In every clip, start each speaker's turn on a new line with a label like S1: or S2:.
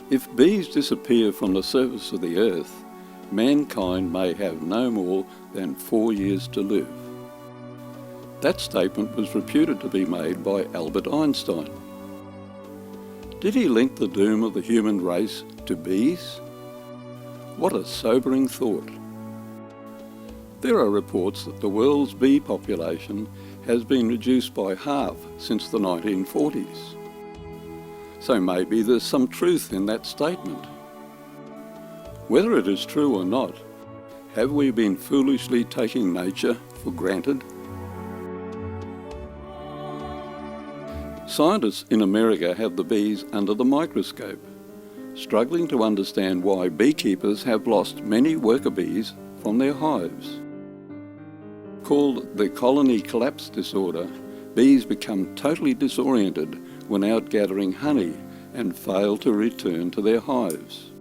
S1: If bees disappear from the surface of the earth, mankind may have no more than 4 years to live. That statement was reputed to be made by Albert Einstein. Did he link the doom of the human race to bees? What a sobering thought. There are reports that the world's bee population has been reduced by half since the 1940s. So maybe there's some truth in that statement. Whether it is true or not, have we been foolishly taking nature for granted? Scientists in America have the bees under the microscope, struggling to understand why beekeepers have lost many worker bees from their hives. Called the colony collapse disorder, bees become totally disoriented when out gathering honey and fail to return to their hives.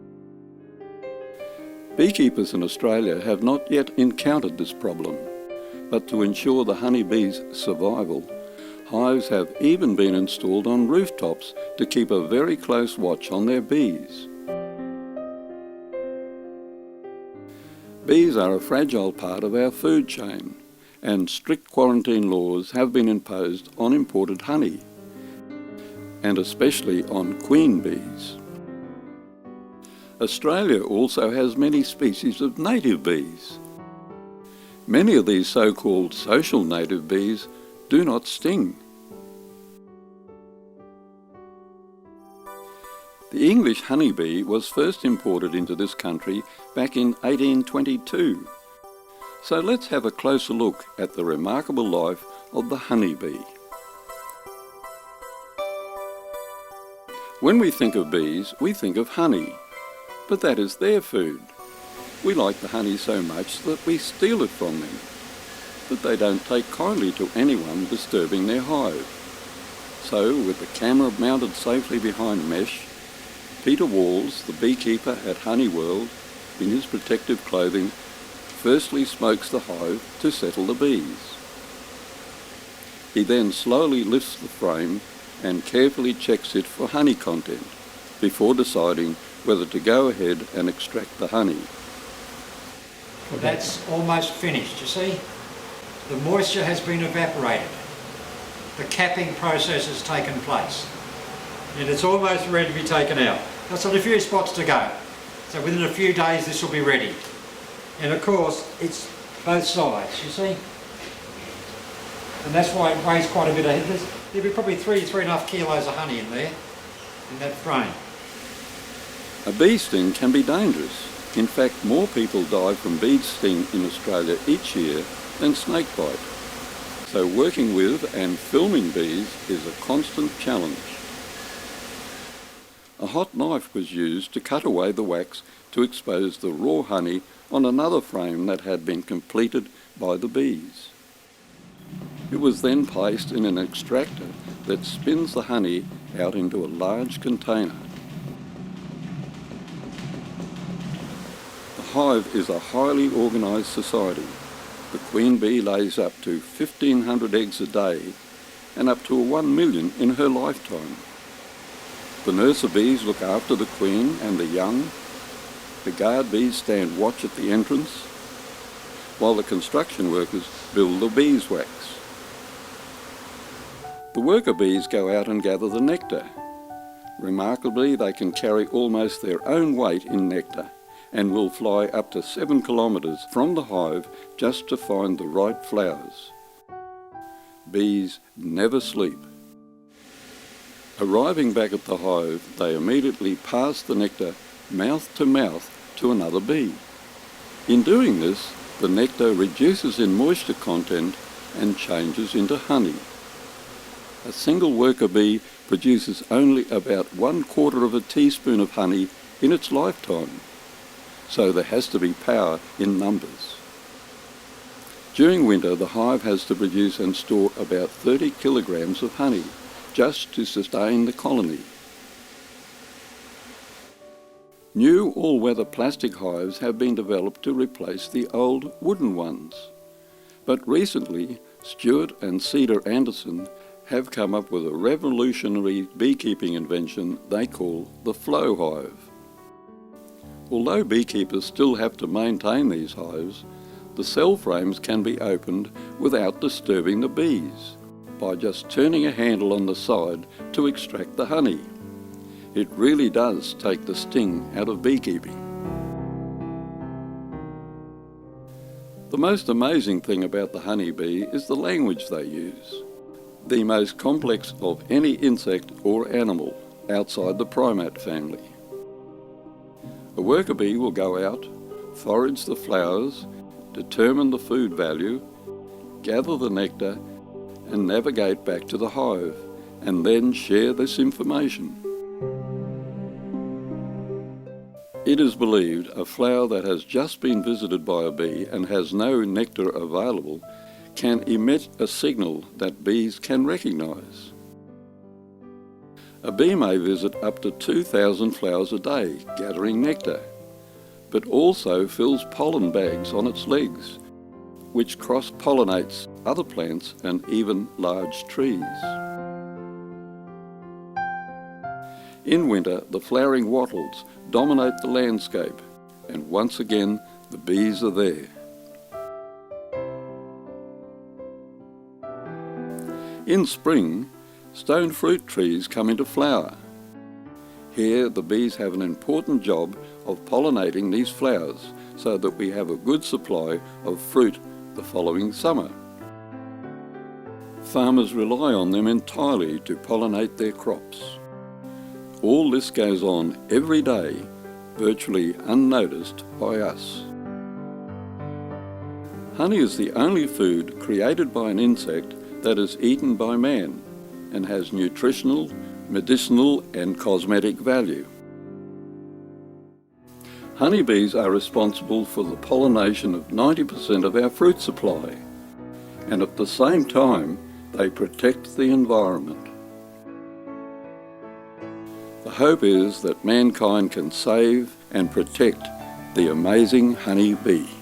S1: Beekeepers in Australia have not yet encountered this problem, but to ensure the honeybees' survival, hives have even been installed on rooftops to keep a very close watch on their bees. Bees are a fragile part of our food chain, and strict quarantine laws have been imposed on imported honey, and especially on queen bees. Australia also has many species of native bees. Many of these so-called social native bees do not sting. The English honeybee was first imported into this country back in 1822. So let's have a closer look at the remarkable life of the honeybee. When we think of bees, we think of honey, but that is their food. We like the honey so much that we steal it from them, but they don't take kindly to anyone disturbing their hive. So, with the camera mounted safely behind mesh, Peter Walls, the beekeeper at Honeyworld, in his protective clothing, firstly smokes the hive to settle the bees. He then slowly lifts the frame and carefully checks it for honey content before deciding whether to go ahead and extract the honey.
S2: That's almost finished, you see? The moisture has been evaporated. The capping process has taken place. And it's almost ready to be taken out. There's still a few spots to go. So within a few days this will be ready. And of course, it's both sides, you see? And that's why it weighs quite a bit. There'll be probably 3.5 kilos of honey in there, in that frame.
S1: A bee sting can be dangerous. In fact, more people die from bee sting in Australia each year than snake bite. So working with and filming bees is a constant challenge. A hot knife was used to cut away the wax to expose the raw honey on another frame that had been completed by the bees. It was then placed in an extractor that spins the honey out into a large container. The hive is a highly organised society. The queen bee lays up to 1,500 eggs a day and up to 1 million in her lifetime. The nurser bees look after the queen and the young. The guard bees stand watch at the entrance, while the construction workers build the beeswax. The worker bees go out and gather the nectar. Remarkably, they can carry almost their own weight in nectar and will fly up to 7 kilometres from the hive just to find the right flowers. Bees never sleep. Arriving back at the hive, they immediately pass the nectar mouth to mouth to another bee. In doing this, the nectar reduces in moisture content and changes into honey. A single worker bee produces only about 1/4 of a teaspoon of honey in its lifetime, so there has to be power in numbers. During winter, the hive has to produce and store about 30 kilograms of honey, just to sustain the colony. New all-weather plastic hives have been developed to replace the old wooden ones. But recently, Stuart and Cedar Anderson have come up with a revolutionary beekeeping invention they call the flow hive. Although beekeepers still have to maintain these hives, the cell frames can be opened without disturbing the bees by just turning a handle on the side to extract the honey. It really does take the sting out of beekeeping. The most amazing thing about the honeybee is the language they use. The most complex of any insect or animal outside the primate family. A worker bee will go out, forage the flowers, determine the food value, gather the nectar, and navigate back to the hive, and then share this information. It is believed a flower that has just been visited by a bee and has no nectar available can emit a signal that bees can recognise. A bee may visit up to 2,000 flowers a day gathering nectar, but also fills pollen bags on its legs, which cross-pollinates other plants and even large trees. In winter, the flowering wattles dominate the landscape, and once again the bees are there. In spring, stone fruit trees come into flower. Here the bees have an important job of pollinating these flowers so that we have a good supply of fruit the following summer. Farmers rely on them entirely to pollinate their crops. All this goes on every day, virtually unnoticed by us. Honey is the only food created by an insect that is eaten by man and has nutritional, medicinal and cosmetic value. Honeybees are responsible for the pollination of 90% of our fruit supply, and at the same time they protect the environment. The hope is that mankind can save and protect the amazing honey bee.